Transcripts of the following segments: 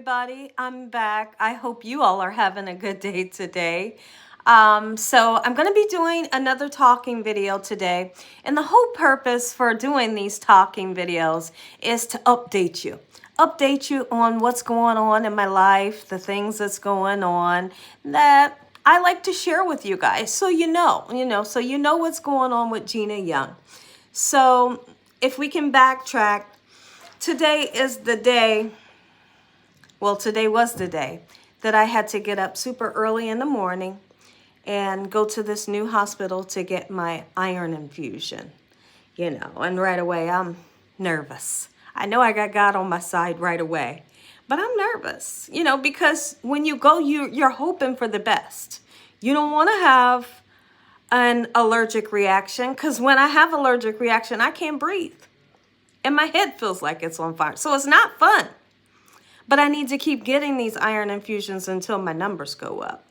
everybody. I'm back. I hope you all are having a good day today. So I'm going to be doing another talking video today. And the whole purpose for doing these talking videos is to update you. Update you on what's going on in my life, the things that's going on that I like to share with you guys. So so you know what's going on with Gina Young. So if we can backtrack, today is the day. Well, today was the day that I had to get up super early in the morning and go to this new hospital to get my iron infusion, and right away I'm nervous. I know I got God on my side right away, but I'm nervous, because when you go, you're hoping for the best. You don't want to have an allergic reaction, because when I have allergic reaction, I can't breathe and my head feels like it's on fire. So it's not fun. But I need to keep getting these iron infusions until my numbers go up.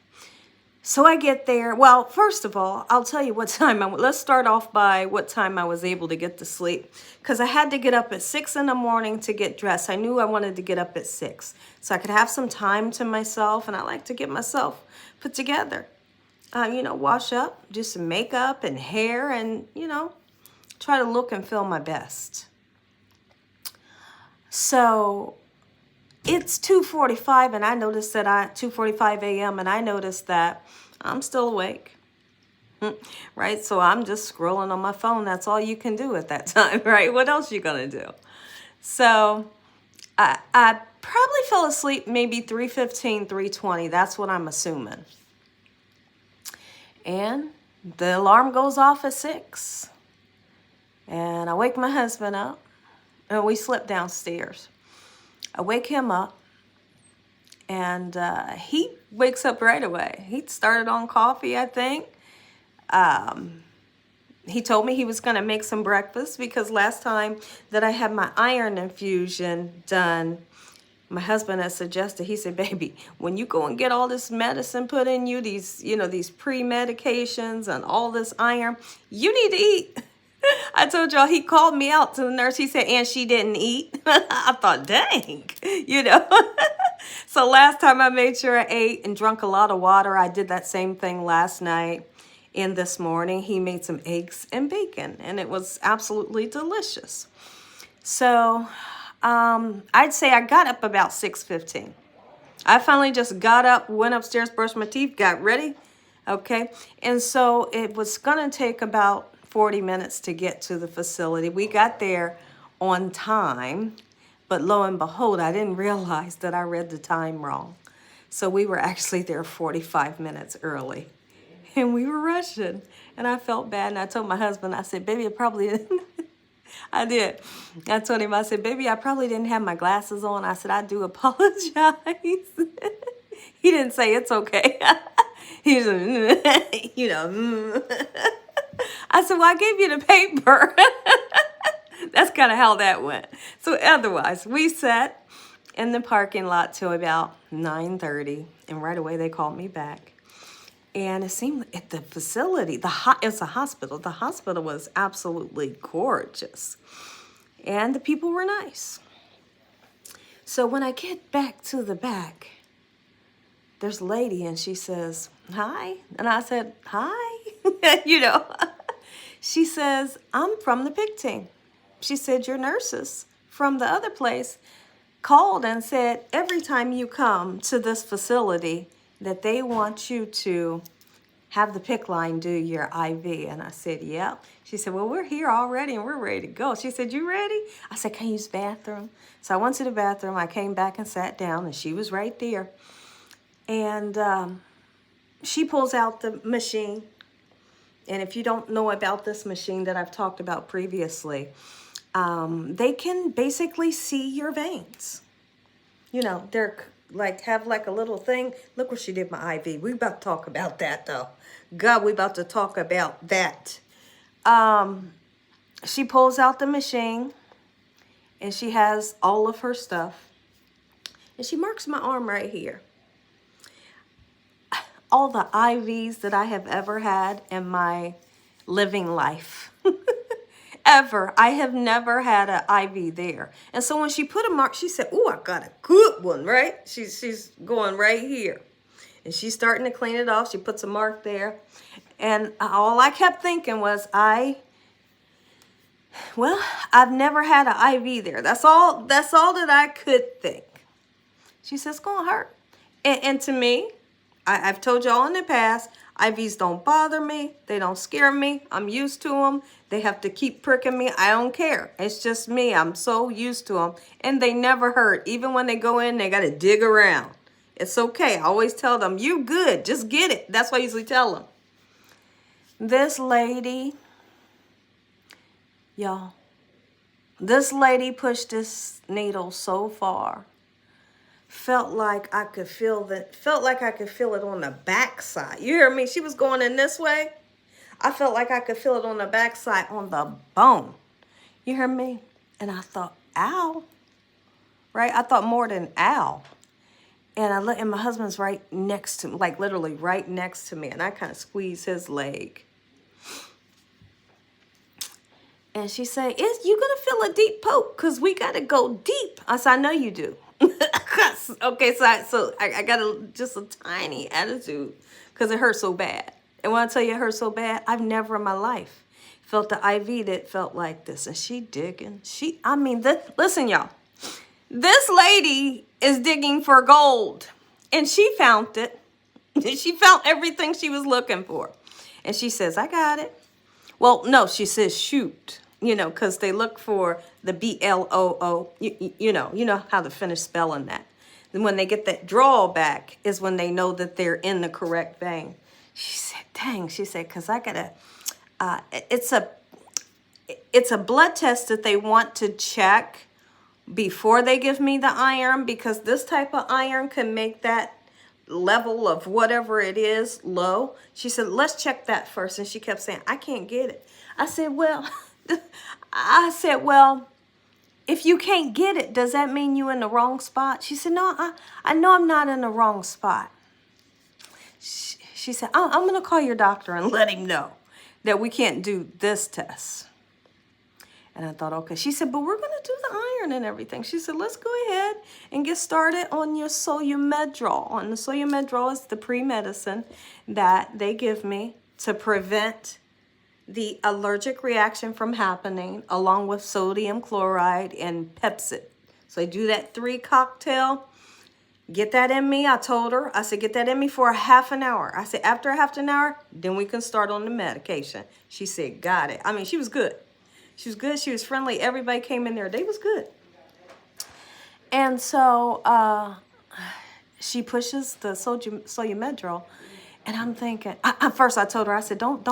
So I get there. Well, first of all, I'll tell you what time. Let's start off by what time I was able to get to sleep. Because I had to get up at 6 in the morning to get dressed. I knew I wanted to get up at 6. So I could have some time to myself. And I like to get myself put together. Wash up, do some makeup and hair. And, try to look and feel my best. So it's 2:45 and I noticed that 2:45 a.m. and I noticed that I'm still awake. Right? So I'm just scrolling on my phone. That's all you can do at that time, right? What else you gonna do? So I probably fell asleep maybe 3:15, 3:20. That's what I'm assuming. And the alarm goes off at 6. And I wake my husband up and we slip downstairs. I wake him up, and he wakes up right away. He started on coffee, I think. He told me he was going to make some breakfast because last time that I had my iron infusion done, my husband had suggested, he said, baby, when you go and get all this medicine put in you, these pre-medications and all this iron, you need to eat. I told y'all, he called me out to the nurse. He said, and she didn't eat. I thought, dang, So last time I made sure I ate and drank a lot of water. I did that same thing last night. And this morning, he made some eggs and bacon. And it was absolutely delicious. So I'd say I got up about 6:15. I finally just got up, went upstairs, brushed my teeth, got ready. Okay. And so it was going to take about 40 minutes to get to the facility. We got there on time, but lo and behold, I didn't realize that I read the time wrong. So we were actually there 45 minutes early, and we were rushing, and I felt bad, and I told my husband, I said, baby, I probably didn't. I did. I told him, I said, baby, I probably didn't have my glasses on. I said, I do apologize. He didn't say it's okay. He was, I said, well, I gave you the paper. That's kind of how that went. So otherwise, we sat in the parking lot till about 9:30. And right away, they called me back. And it seemed at the facility, it's a hospital. The hospital was absolutely gorgeous. And the people were nice. So when I get back to the back, there's a lady and she says, hi. And I said, hi. She says, I'm from the PIC team. She said, your nurses from the other place called and said, every time you come to this facility, that they want you to have the PIC line do your IV. And I said, yeah. She said, well, we're here already and we're ready to go. She said, you ready? I said, can I use the bathroom? So I went to the bathroom. I came back and sat down, and she was right there. And she pulls out the machine. And if you don't know about this machine that I've talked about previously, they can basically see your veins. They're have a little thing. Look what she did my IV. We about to talk about that, though. God, we about to talk about that. She pulls out the machine, and she has all of her stuff. And she marks my arm right here. All the IVs that I have ever had in my living life. ever. I have never had an IV there. And so when she put a mark, she said, "Oh, I got a good one," right? She's going right here. And she's starting to clean it off. She puts a mark there. And all I kept thinking was, I've never had an IV there. That's all that I could think. She says, "It's going to hurt." And to me, I've told y'all in the past, IVs don't bother me. They don't scare me. I'm used to them. They have to keep pricking me. I don't care. It's just me. I'm so used to them. And they never hurt. Even when they go in, they got to dig around. It's okay. I always tell them, "You good. Just get it." That's what I usually tell them. This lady, y'all, this lady pushed this needle so far. Felt like I could feel it on the backside. You hear me? She was going in this way. I felt like I could feel it on the backside, on the bone. You hear me? And I thought, ow. Right? I thought more than ow. And and my husband's right next to me, like literally right next to me. And I kind of squeezed his leg. And she said, "You going to feel a deep poke? Because we got to go deep." I said, "I know you do." Okay, so I got just a tiny attitude because it hurt so bad. And when I tell you it hurt so bad, I've never in my life felt the IV that felt like this. And she digging. Listen, y'all. This lady is digging for gold. And she found it. She found everything she was looking for. And she says, "I got it." Well, no, she says shoot, because they look for the BLOO, you know how to finish spelling that. And when they get that drawback is when they know that they're in the correct vein. She said, "Dang," she said, "because I got it's a blood test that they want to check before they give me the iron, because this type of iron can make that level of whatever it is low." She said, "Let's check that first." And she kept saying, "I can't get it." I said, well, if you can't get it, does that mean you in the wrong spot? She said, "No, I know I'm not in the wrong spot." She said, I'm going to call your doctor and let him know that we can't do this test. And I thought, okay. She said, "But we're going to do the iron and everything." She said, "Let's go ahead and get started on your Solumedrol." And the Solumedrol is the pre-medicine that they give me to prevent the allergic reaction from happening, along with sodium chloride and Pepsid. So I do that 3 cocktail. Get that in me. I told her, I said, "Get that in me for a half an hour." I said, "After a half an hour, then we can start on the medication." She said, "Got it." I mean, she was good. She was good. She was friendly. Everybody came in there. They was good. And so she pushes the Solumedrol. And I'm thinking, first I told her, I said, don't,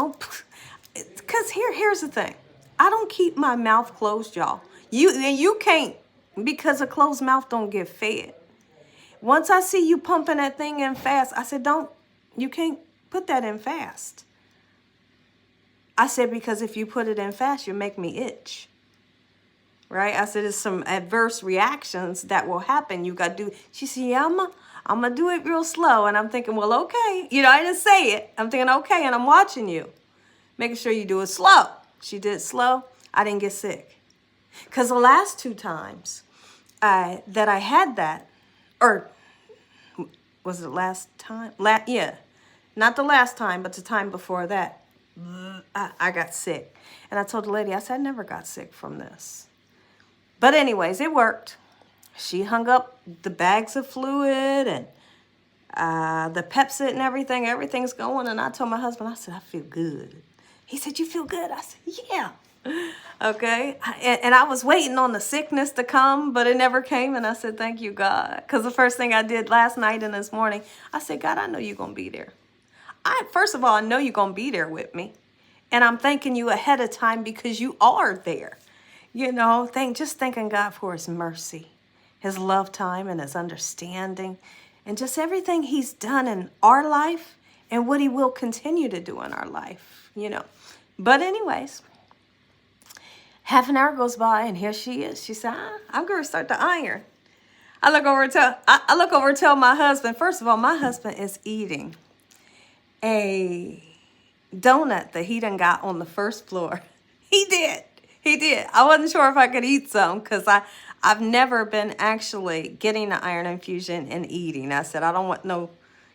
because here's the thing. I don't keep my mouth closed, y'all. You can't, because a closed mouth don't get fed. Once I see you pumping that thing in fast, I said, you can't put that in fast. I said, because if you put it in fast, you make me itch. Right? I said, there's some adverse reactions that will happen. You got to do. She said, "Yeah, I'm going to do it real slow." And I'm thinking, well, okay. I didn't say it. I'm thinking, okay, and I'm watching you. Making sure you do it slow. She did it slow. I didn't get sick. Because the last 2 times that I had that, or was it the last time? Yeah. Not the last time, but the time before that. I got sick. And I told the lady, I said, "I never got sick from this." But anyways, it worked. She hung up the bags of fluid and the Pepsid and everything. Everything's going. And I told my husband, I said, "I feel good." He said, "You feel good?" I said, "Yeah." Okay. And I was waiting on the sickness to come, but it never came. And I said, "Thank you, God." Because the first thing I did last night and this morning, I said, "God, I know you're going to be there. First of all, I know you're going to be there with me. And I'm thanking you ahead of time because you are there." Just thanking God for his mercy, his love time, and his understanding, and just everything he's done in our life and what he will continue to do in our life, But anyways, half an hour goes by, and here she is. She said, "I'm going to start the iron." I look over and tell my husband, first of all, my husband is eating a donut that he done got on the first floor. He did. He did. I wasn't sure if I could eat some because I've never been actually getting the iron infusion and eating. I said, I don't want no,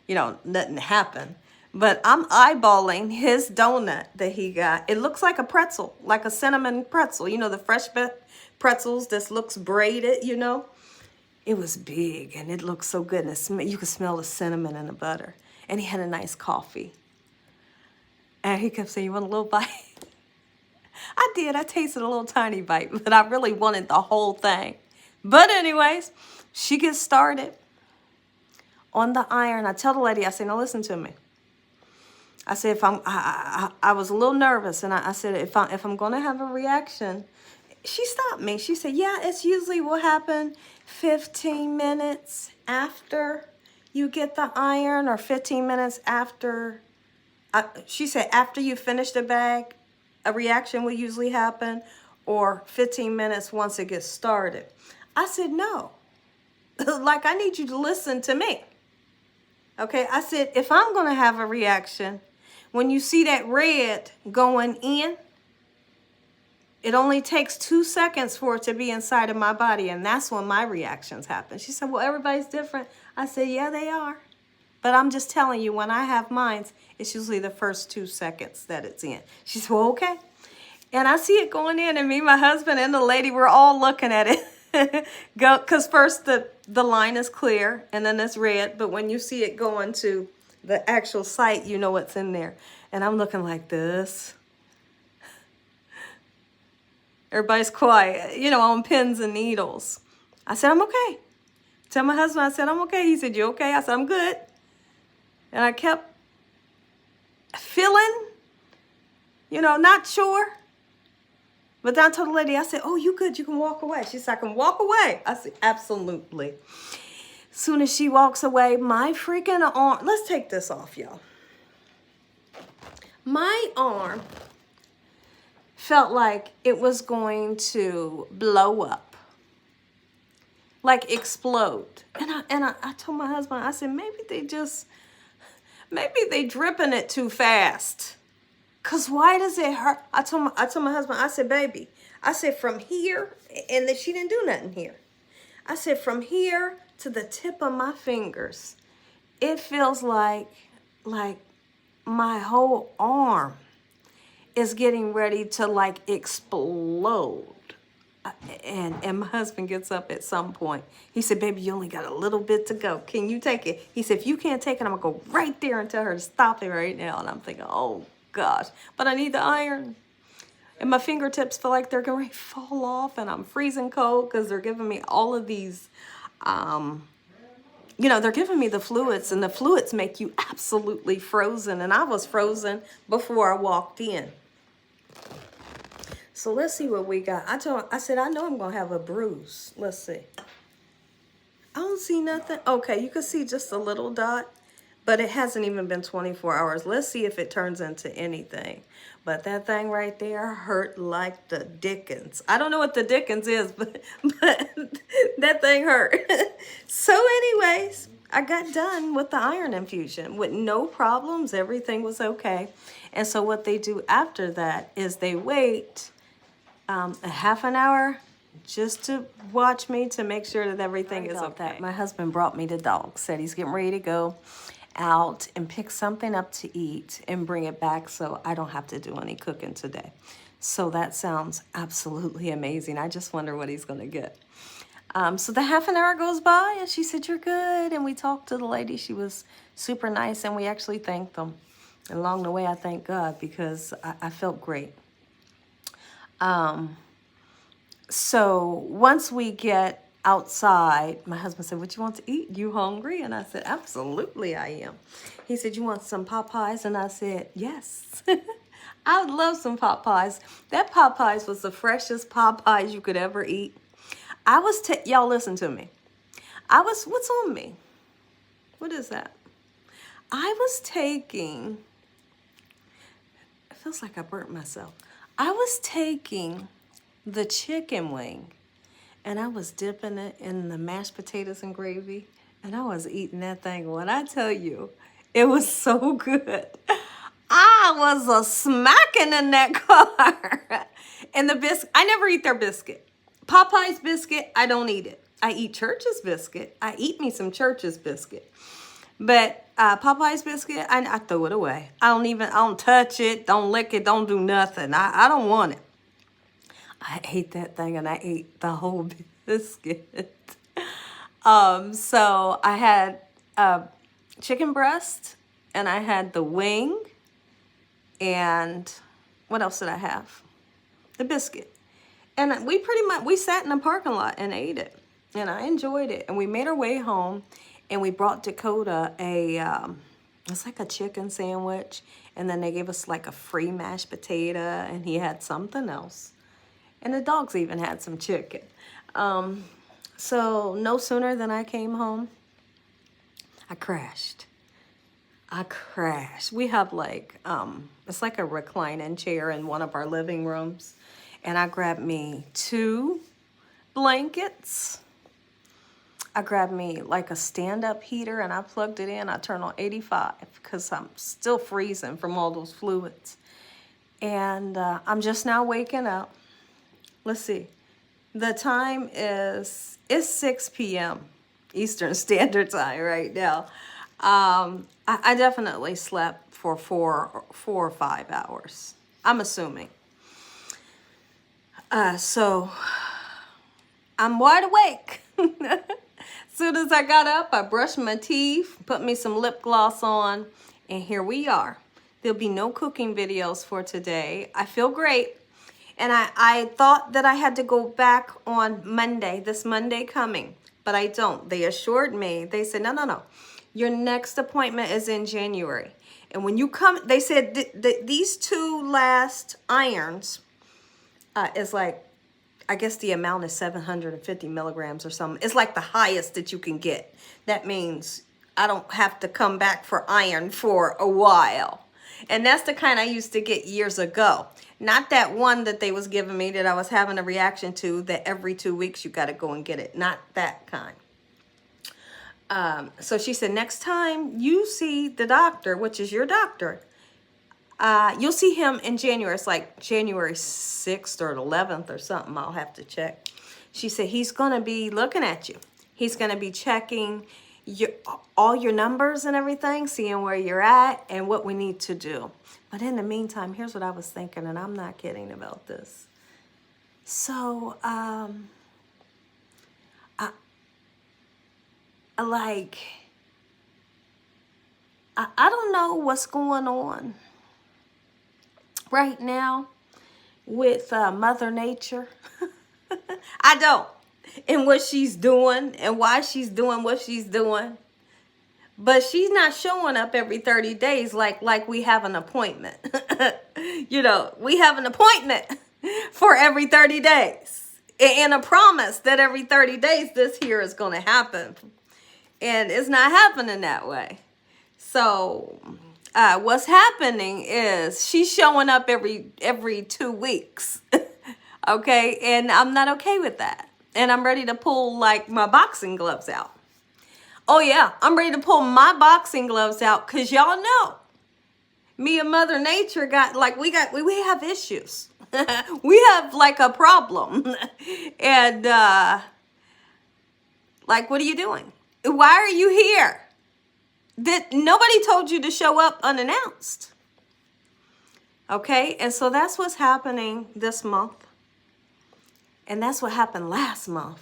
nothing to happen. But I'm eyeballing his donut that he got. It looks like a pretzel, like a cinnamon pretzel. You know, the fresh pretzels that looks braided. It was big and it looked so good. And you could smell the cinnamon and the butter. And he had a nice coffee. And he kept saying, you want a little bite? I did. I tasted a little tiny bite, but I really wanted the whole thing. But anyways, she gets started on the iron. I tell the lady, I say, now listen to me. I said, I was a little nervous, and I said, if I'm going to have a reaction, she stopped me. She said, yeah, it's usually will happen 15 minutes after you get the iron, or 15 minutes after. She said, after you finish the bag, a reaction will usually happen, or 15 minutes once it gets started. I said, no. Like, I need you to listen to me. Okay, I said, if I'm going to have a reaction, when you see that red going in, it only takes 2 seconds for it to be inside of my body, and that's when my reactions happen. She said, well, everybody's different. I said, yeah, they are. But I'm just telling you, when I have mine, it's usually the first 2 seconds that it's in. She said, well, okay. And I see it going in, and me, my husband, and the lady, we're all looking at it. Because first the line is clear, and then it's red. But when you see it going to the actual site, you know what's in there. And I'm looking like this. Everybody's quiet, on pins and needles. I said, I'm okay. Tell my husband, I said, I'm okay. He said, you okay? I said, I'm good. And I kept feeling, not sure. But then I told the lady, I said, oh, you good? You can walk away. She said, I can walk away. I said, absolutely. Soon as she walks away, my freaking arm, let's take this off, y'all. My arm felt like it was going to blow up, like explode. And I told my husband, I said, maybe they dripping it too fast. Cause why does it hurt? I told my husband, I said, baby, I said from here, and that she didn't do nothing here. I said from here to the tip of my fingers, it feels like my whole arm is getting ready to like explode. And my husband gets up at some point. He said, baby, you only got a little bit to go. Can you take it? He said, if you can't take it, I'm going to go right there and tell her to stop it right now. And I'm thinking, oh, gosh. But I need the iron. And my fingertips feel like they're going to fall off. And I'm freezing cold because they're giving me all of these, they're giving me the fluids. And the fluids make you absolutely frozen. And I was frozen before I walked in. So let's see what we got. I said, I know I'm going to have a bruise. Let's see. I don't see nothing. Okay, you can see just a little dot, but it hasn't even been 24 hours. Let's see if it turns into anything. But that thing right there hurt like the dickens. I don't know what the dickens is, but that thing hurt. So anyways, I got done with the iron infusion with no problems. Everything was okay. And so what they do after that is they wait a half an hour just to watch me to make sure that everything is okay. My husband brought me the dog, said he's getting ready to go out and pick something up to eat and bring it back so I don't have to do any cooking today. So that sounds absolutely amazing. I just wonder what he's going to get. So the half an hour goes by and she said, you're good. And we talked to the lady. She was super nice and we actually thanked them. And along the way, I thank God because I felt great. So once we get outside, my husband said, what you want to eat? You hungry? And I said, absolutely I am. He said, you want some Popeyes? And I said, yes. I would love some Popeyes. That Popeyes was the freshest Popeyes you could ever eat. Y'all listen to me. What's on me? What is that? I was taking, it feels like I burnt myself. I was taking the chicken wing and I was dipping it in the mashed potatoes and gravy and I was eating that thing. When I tell you, it was so good. I was a smacking in that car. And the biscuit, I never eat their biscuit. Popeye's biscuit, I don't eat it. I eat Church's biscuit. I eat me some Church's biscuit. But Popeye's biscuit, I throw it away. I don't touch it, don't lick it, don't do nothing. I don't want it. I ate that thing and I ate the whole biscuit. So I had chicken breast and I had the wing and what else did I have? The biscuit. And we sat in the parking lot and ate it. And I enjoyed it. And we made our way home and we brought Dakota it's like a chicken sandwich. And then they gave us like a free mashed potato and he had something else. And the dogs even had some chicken. So no sooner than I came home, I crashed. We have like, it's like a reclining chair in one of our living rooms. And I grabbed me 2 blankets. I grabbed me like a stand-up heater and I plugged it in. I turned on 85 because I'm still freezing from all those fluids. And I'm just now waking up. Let's see. The time it's 6 p.m. Eastern Standard Time right now. I definitely slept for 4 or 5 hours. I'm assuming. So I'm wide awake. As soon as I got up, I brushed my teeth, put me some lip gloss on, and here we are. There'll be no cooking videos for today. I feel great. And I thought that I had to go back on Monday, this Monday coming, but I don't. They assured me, they said, no. Your next appointment is in January. And when you come, they said these 2 last irons is like, I guess the amount is 750 milligrams or something. It's like the highest that you can get. That means I don't have to come back for iron for a while. And that's the kind I used to get years ago. Not that one that they was giving me that I was having a reaction to that every 2 weeks you got to go and get it. Not that kind. So she said, next time you see the doctor, which is your doctor, you'll see him in January. It's like January 6th or 11th or something. I'll have to check. She said, he's going to be looking at you. He's going to be checking all your numbers and everything, seeing where you're at and what we need to do. But in the meantime, here's what I was thinking, and I'm not kidding about this. So, I don't know what's going on right now with Mother Nature. I don't. And what she's doing and why she's doing what she's doing. But she's not showing up every 30 days like we have an appointment. You know, we have an appointment for every 30 days. And a promise that every 30 days this here is going to happen. And it's not happening that way. So what's happening is she's showing up every 2 weeks. Okay? And I'm not okay with that. And I'm ready to pull like my boxing gloves out. Oh yeah, I'm ready to pull my boxing gloves out because y'all know me and Mother Nature got like we have issues. We have like a problem. And like, what are you doing? Why are you here? Nobody told you to show up unannounced. Okay, and so that's what's happening this month. And that's what happened last month.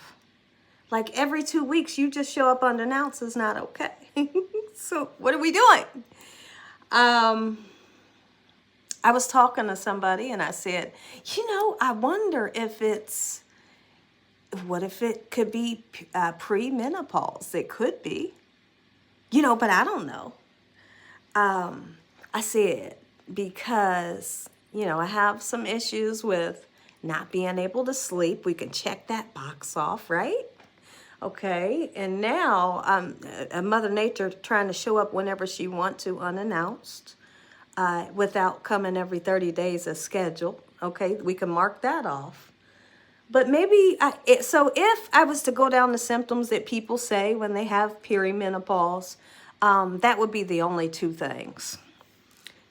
Like every 2 weeks, you just show up unannounced is not okay. So what are we doing? I was talking to somebody and I said, you know, I wonder if what if it could be premenopause? It could be, you know, but I don't know. I said, because, you know, I have some issues with not being able to sleep. We can check that box off, right? Okay, and now Mother Nature trying to show up whenever she wants to unannounced without coming every 30 days as scheduled. Okay, we can mark that off. But maybe, so if I was to go down the symptoms that people say when they have perimenopause, that would be the only 2 things.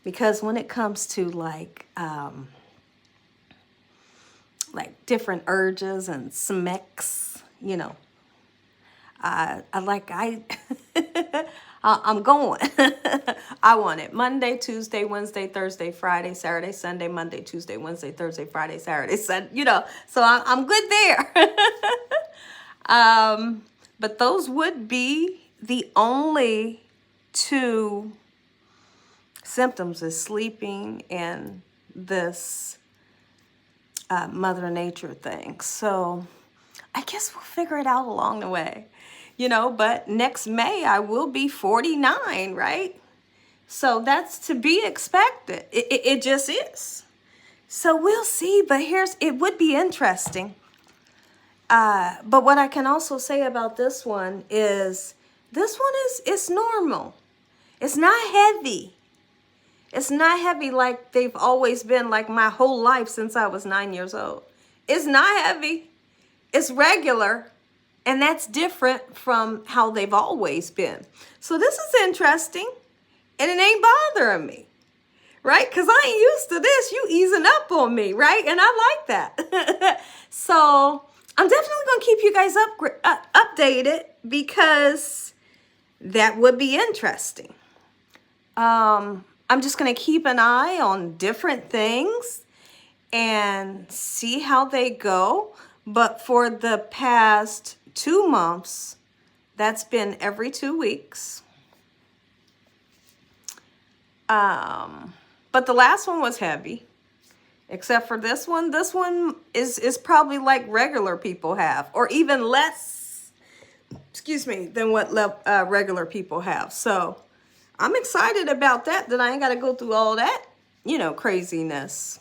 Because when it comes to like different urges and smecks, you know, I I'm going. I want it Monday, Tuesday, Wednesday, Thursday, Friday, Saturday, Sunday, Monday, Tuesday, Wednesday, Thursday, Friday, Saturday, Sunday, you know, so I'm good there. But those would be the only two symptoms, is sleeping and this Mother Nature thing. So I guess we'll figure it out along the way, you know, but next May I will be 49, right? So that's to be expected. It just is. So we'll see, but it would be interesting. But what I can also say about this one is it's normal. It's not heavy. It's not heavy like they've always been, like my whole life since I was 9 years old. It's not heavy. It's regular. And that's different from how they've always been. So this is interesting. And it ain't bothering me. Right? Because I ain't used to this. You easing up on me. Right? And I like that. So I'm definitely going to keep you guys updated, because that would be interesting. I'm just going to keep an eye on different things and see how they go. But for the past 2 months, that's been every 2 weeks. But the last one was heavy, except for this one. This one is probably like regular people have, or even less, than what regular people have. So I'm excited about that I ain't got to go through all that, you know, craziness.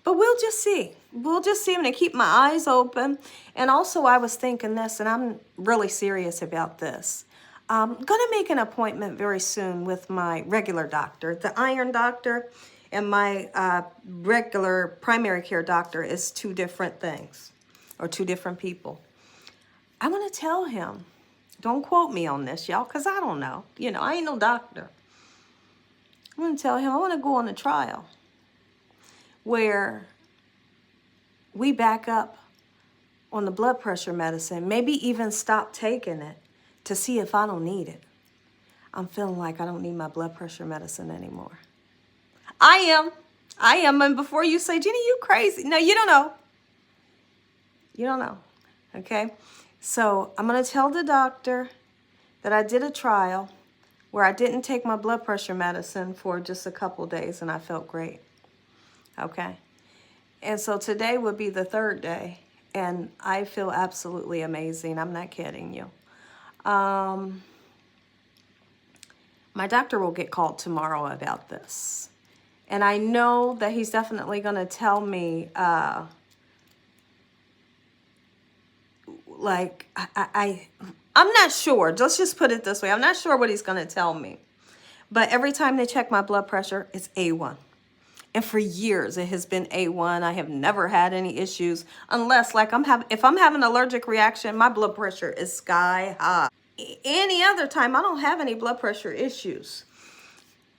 But we'll just see. We'll just see. I'm going to keep my eyes open. And also I was thinking this, and I'm really serious about this. I'm going to make an appointment very soon with my regular doctor. The iron doctor and my regular primary care doctor is 2 different things, or 2 different people. I want to tell him, don't quote me on this, y'all, because I don't know. You know, I ain't no doctor. I'm going to tell him I want to go on a trial where we back up on the blood pressure medicine, maybe even stop taking it to see if I don't need it. I'm feeling like I don't need my blood pressure medicine anymore. I am. And before you say, Gina, you crazy. No, you don't know. You don't know. Okay? So I'm going to tell the doctor that I did a trial where I didn't take my blood pressure medicine for just a couple days and I felt great. Okay? And so today would be the 3rd day and I feel absolutely amazing. I'm not kidding you. My doctor will get called tomorrow about this. And I know that he's definitely going to tell me, I'm not sure. Let's just put it this way. I'm not sure what he's going to tell me. But every time they check my blood pressure, it's A1. And for years, it has been A1. I have never had any issues unless, like, if I'm having an allergic reaction, my blood pressure is sky high. Any other time, I don't have any blood pressure issues.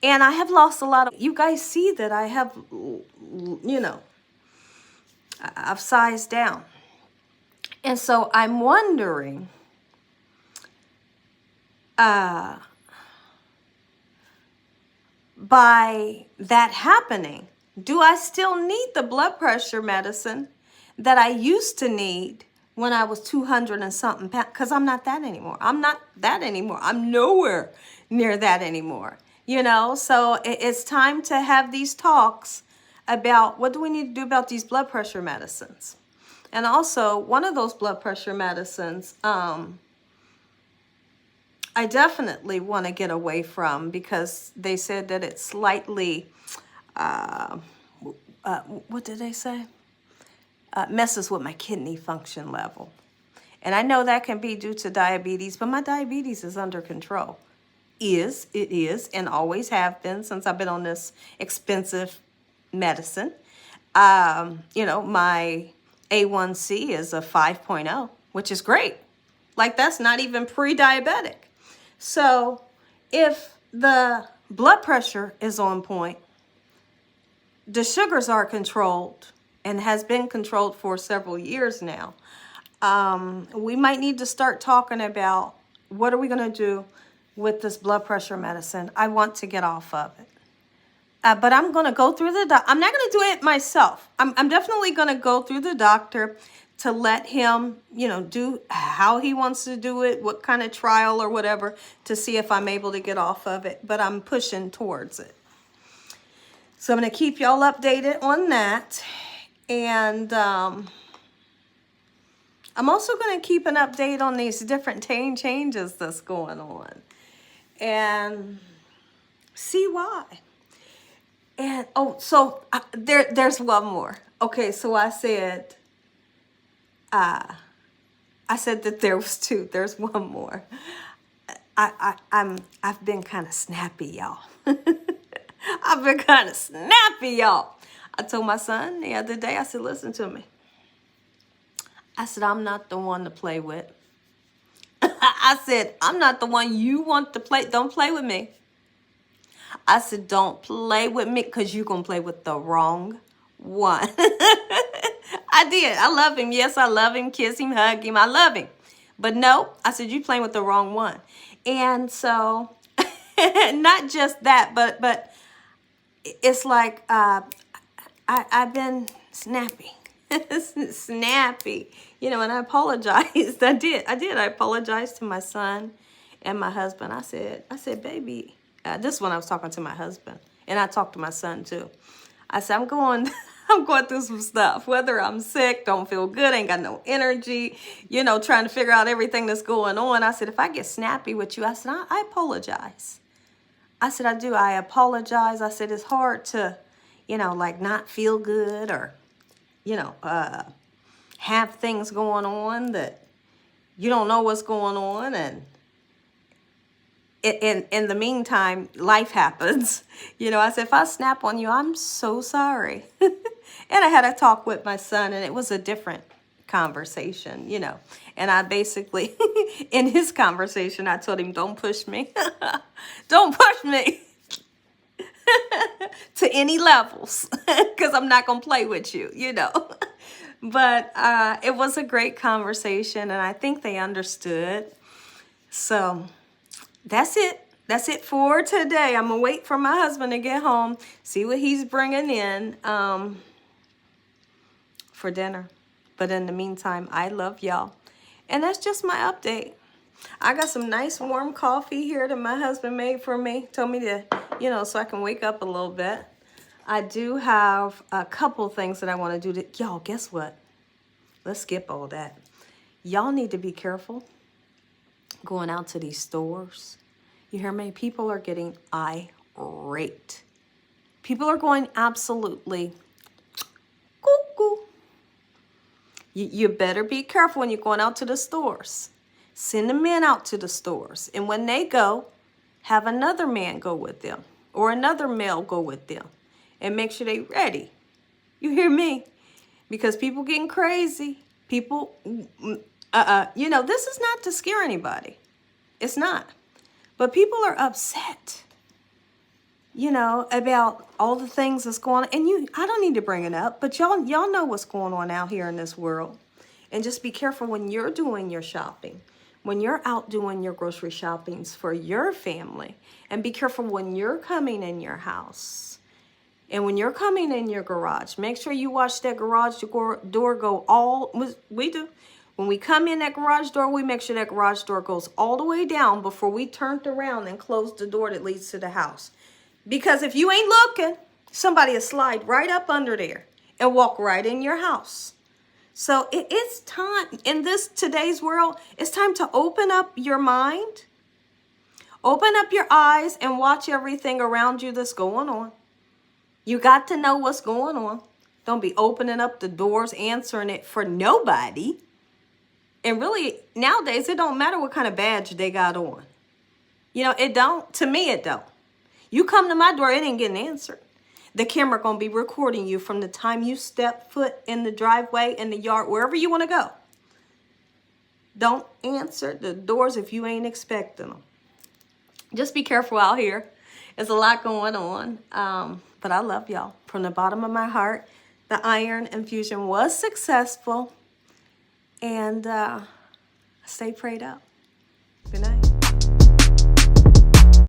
And I have lost a lot of, you guys see that I have, you know, I've sized down. And so I'm wondering, by that happening, do I still need the blood pressure medicine that I used to need when I was 200 and something pounds? Because I'm not that anymore. I'm not that anymore. I'm nowhere near that anymore. You know, so it's time to have these talks about what do we need to do about these blood pressure medicines. And also, one of those blood pressure medicines, I definitely want to get away from because they said that it's slightly, what did they say? Messes with my kidney function level. And I know that can be due to diabetes, but my diabetes is under control. It is, and always have been since I've been on this expensive medicine. You know, my A1C is a 5.0, which is great. Like, that's not even pre-diabetic. So if the Blood pressure is on point. The sugars are controlled and has been controlled for several years now. We might need to start talking about what are we going to do with this blood pressure medicine. I want to get off of it. But I'm going to go through I'm not going to do it myself. I'm definitely going to go through the doctor to let him, do how he wants to do it, what kind of trial or whatever, to see if I'm able to get off of it. But I'm pushing towards it. So I'm going to keep y'all updated on that. And I'm also going to keep an update on these different changes that's going on. And see why. And, there's one more. Okay, so I said that there was two. There's one more. I've been kind of snappy, y'all. I've been kind of snappy, y'all. I told my son the other day, I said, listen to me. I said, I'm not the one to play with. I said, I'm not the one you want to play. Don't play with me. I said, don't play with me because you're going to play with the wrong one. I did. I love him. Yes, I love him. Kiss him, hug him. I love him. But no, I said, you playing with the wrong one. And so, not just that, but it's like I've been snappy. Snappy. And I apologized. I did. I apologized to my son and my husband. I said, baby, this is when I was talking to my husband. And I talked to my son too. I said, I'm going through some stuff. Whether I'm sick, don't feel good, ain't got no energy, trying to figure out everything that's going on. I said, if I get snappy with you, I said, I apologize. I said, I do. I apologize. I said, it's hard to, like not feel good or, have things going on that you don't know what's going on. And in the meantime, life happens. I said, if I snap on you, I'm so sorry. And I had a talk with my son, and it was a different conversation, And I basically, in his conversation, I told him, don't push me. Don't push me to any levels because I'm not going to play with you, But it was a great conversation, and I think they understood. So that's it. That's it for today. I'm going to wait for my husband to get home, see what he's bringing in for dinner. But in the meantime, I love y'all. And that's just my update. I got some nice warm coffee here that my husband made for me. Told me to, so I can wake up a little bit. I do have a couple things that I want to do. Y'all, guess what? Let's skip all that. Y'all need to be careful going out to these stores. You hear me? People are getting irate. People are going absolutely cuckoo. You better be careful when you're going out to the stores. Send the men out to the stores. And when they go, have another man go with them or another male go with them. And make sure they're ready. You hear me? Because people getting crazy. People, this is not to scare anybody. It's not. But people are upset, about all the things that's going on. And I don't need to bring it up, but y'all know what's going on out here in this world. And just be careful when you're doing your shopping, when you're out doing your grocery shoppings for your family. And be careful when you're coming in your house. And when you're coming in your garage, make sure you watch that garage door go we do. When we come in that garage door, we make sure that garage door goes all the way down before we turned around and closed the door that leads to the house. Because if you ain't looking, somebody will slide right up under there and walk right in your house. So it's time in today's world, it's time to open up your mind, open up your eyes and watch everything around you that's going on. You got to know what's going on. Don't be opening up the doors, answering it for nobody. And really, nowadays, it don't matter what kind of badge they got on. It don't. To me, it don't. You come to my door, it ain't getting answered. The camera going to be recording you from the time you step foot in the driveway, in the yard, wherever you want to go. Don't answer the doors if you ain't expecting them. Just be careful out here. It's a lot going on. But I love y'all from the bottom of my heart. The iron infusion was successful. And stay prayed up. Good night.